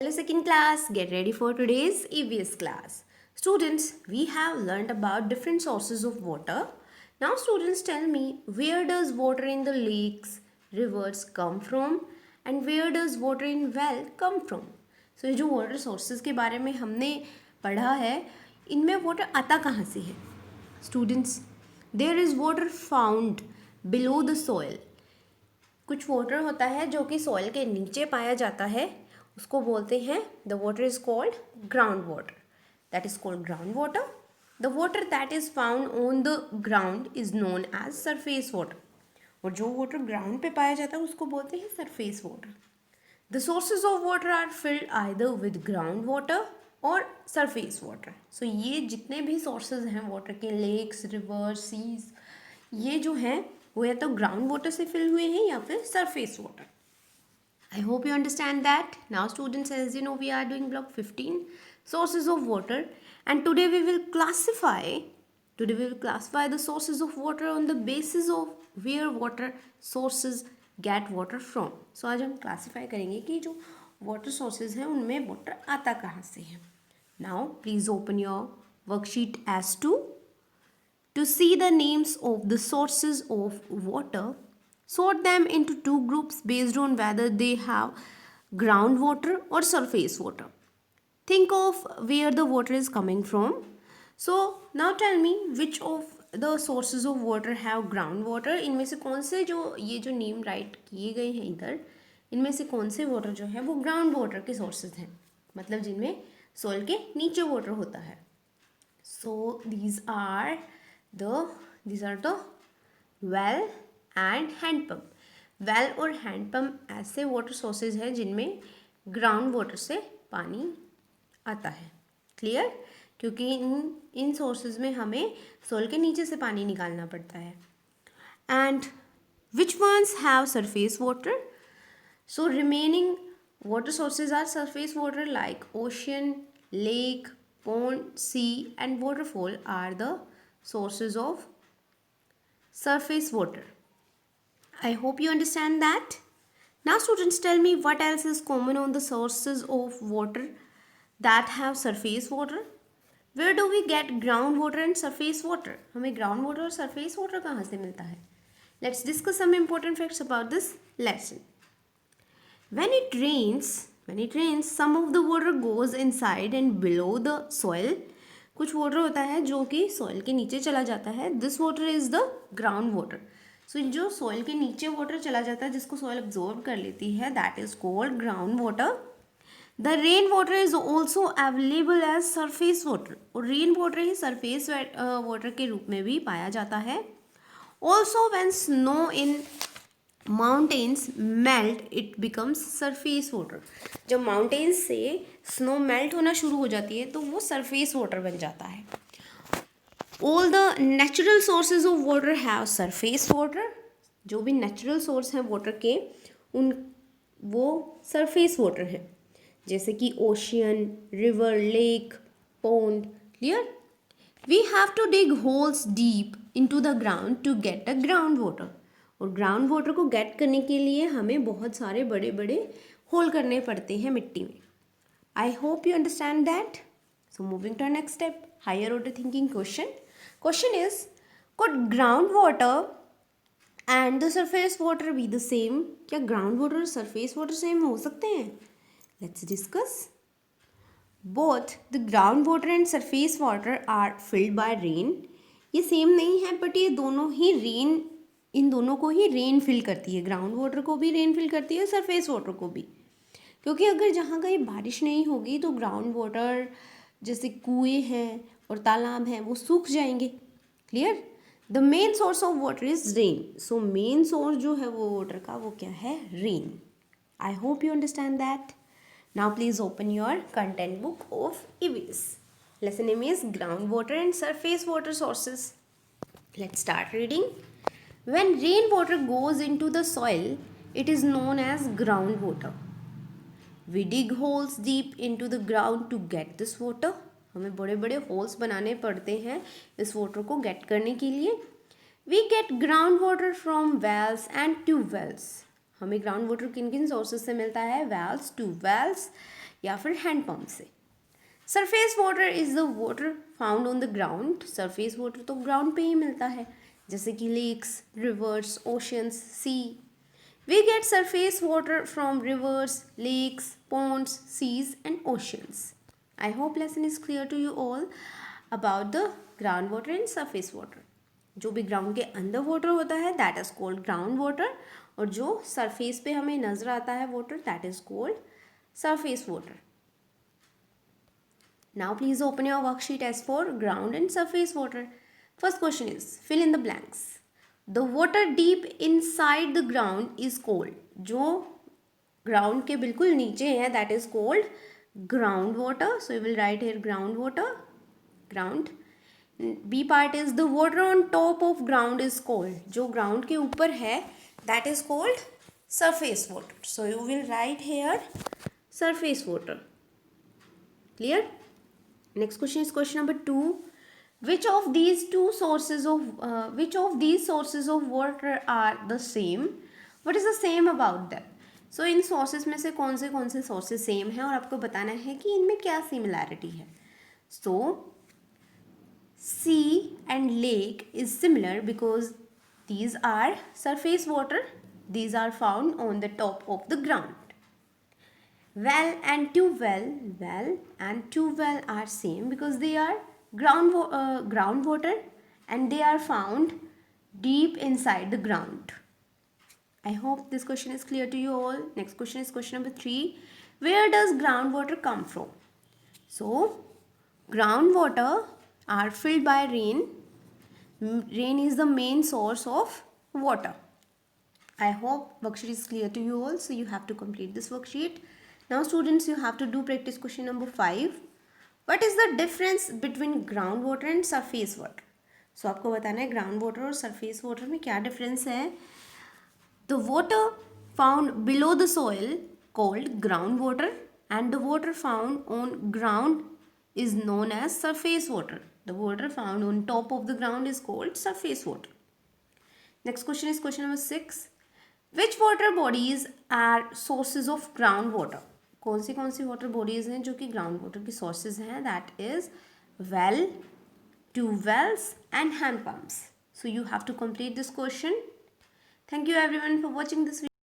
Hello, second class. Get ready for today's EVS class. Students, we have learned about different sources of water. Now, students, tell me, where does water in the lakes, rivers come from, and where does water in well come from? So, ये जो water sources के बारे में हमने पढ़ा है, इनमें water आता कहाँ से है? Students, there is water found below the soil. कुछ वाटर होता है जो कि सॉइल के नीचे पाया जाता है, उसको बोलते हैं the water is called ground water. That is called ground water. The water that is found on the ground is known as surface water. और जो वाटर ग्राउंड पे पाया जाता है उसको बोलते हैं surface water. The sources of water are filled either with ground water और सरफेस वाटर. सो ये जितने भी सोर्सेज हैं वाटर के, लेक्स, रिवर, सीज, ये जो हैं वो या तो ग्राउंड वाटर से फिल हुए हैं या फिर surface water. I hope you understand that. Now students, as you know, we are doing block 15, sources of water, and today we will classify the sources of water on the basis of where water sources get water from. So आज हम classify करेंगे कि जो water sources हैं उनमें water आता कहाँ से है. Now please open your worksheet as to see the names of the sources of water. Sort them into two groups based on whether they have groundwater or surface water. Think of where the water is coming from. So now tell me which of the sources of water have groundwater. इनमें से कौन से जो ये जो name right किए गए हैं इधर, इनमें से कौन से वाटर जो है वो ग्राउंड वाटर के सोर्सेज हैं, मतलब जिनमें सॉइल के नीचे वाटर होता है. So these are the well and handpump. Well और हैंडपम्प ऐसे वाटर सोर्सेज हैं जिनमें ग्राउंड वाटर से पानी आता है. क्लियर? क्योंकि इन सोर्सेज में हमें सोल के नीचे से पानी निकालना पड़ता है. And which ones have surface water? So remaining water sources are surface water like ocean, lake, pond, sea and waterfall are the sources of surface water. I hope you understand that. Now students, tell me what else is common on the sources of water that have surface water. Where do we get groundwater and surface water? हमें ground water और surface water कहाँ से मिलता है? Let's discuss some important facts about this lesson. When it rains, some of the water goes inside and below the soil. कुछ water होता है जो कि सॉइल के नीचे चला जाता है. This water is the ground water. So जो सॉइल के नीचे वाटर चला जाता है जिसको सॉइल अब्जॉर्ब कर लेती है, that is called ground water. The rain water is also available as surface water. और रेन वाटर ही सरफेस वाटर के रूप में भी पाया जाता है. Also when snow in mountains melt it becomes surface water. जब माउंटेन्स से स्नो मेल्ट होना शुरू हो जाती है तो वो सरफेस वाटर बन जाता है. All the natural sources of water have surface water. जो भी नेचुरल सोर्स हैं वाटर के उन वो सरफेस वाटर हैं, जैसे कि ocean, river, lake, pond. Clear? We have to dig holes deep into the ground to get a ground water. और ग्राउंड वाटर को गेट करने के लिए हमें बहुत सारे बड़े बड़े होल करने पड़ते हैं मिट्टी में. I hope you understand that. So moving to next step, higher order thinking question. Question is, could ground water and the surface water be the same? क्या ग्राउंड वाटर और सरफेस वाटर सेम हो सकते हैं? Let's discuss. Both the ground water and surface water are filled by rain. ये same नहीं है, but ये दोनों ही रेन, इन दोनों को ही रेन फिल करती है. ग्राउंड वाटर को भी रेन फिल करती है, सरफेस वाटर को भी. क्योंकि अगर जहाँ कहीं बारिश नहीं होगी तो ग्राउंड वाटर जैसे कुएँ हैं और तालाब हैं वो सूख जाएंगे. Clear? The main source of water is rain. So main source जो है वो वाटर का वो क्या है? Rain. I hope you understand that. Now please open your content book of EVS. Lesson name is ground water and surface water sources. Let's start reading. When rainwater goes into the soil, it is known as groundwater. We dig holes deep into the ground to get this water. हमें बड़े बड़े holes बनाने पड़ते हैं इस water को get करने के लिए. We get groundwater from wells and tube wells. हमें ग्राउंड वाटर किन किन सोर्सेज से मिलता है? वेल्स, ट्यूब वेल्स या फिर हैंड पंप से। Surface water is the water found on the ground. Surface water तो ग्राउंड पे ही मिलता है, जैसे कि lakes, rivers, oceans, sea. We get surface water from rivers, lakes, ponds, seas and oceans. I hope lesson is clear to you all about the groundwater and surface water. जो भी ground के अंदर वाटर होता है that is called ground water, और जो surface पे हमें नजर आता है water that is called surface water. Now please open your worksheet as for ground and surface water. First question is fill in the blanks. The water deep inside the ground is cold. जो ground के बिल्कुल नीचे है that is called ground water. So you will write here ground water. Ground. B part is the water on top of ground is cold. जो ground के ऊपर है that is called surface water. So you will write here surface water. Clear? Next question is question number 2. Which of these sources of water are the same? What is the same about them? So in sources में से कौन से sources same हैं और आपको बताना है कि इनमें क्या similarity है. So sea and lake is similar because these are surface water. These are found on the top of the ground. Well and tube well are same because they are groundwater and they are found deep inside the ground. I hope this question is clear to you all. Next question is question number 3. Where does groundwater come from? So groundwater are filled by rain. Rain is the main source of water. I hope worksheet is clear to you all. So you have to complete this worksheet. Now students, you have to do practice question number 5. What is the difference between groundwater and surface water? So आपको बताना है ground water और surface water में क्या difference है. The water found below the soil called groundwater and the water found on ground is known as surface water. The water found on top of the ground is called surface water. Next question is question number 6. Which water bodies are sources of groundwater? कौन सी water bodies हैं जो कि ground water की sources हैं? That is well, tubewells and hand pumps. So you have to complete this question. Thank you everyone for watching this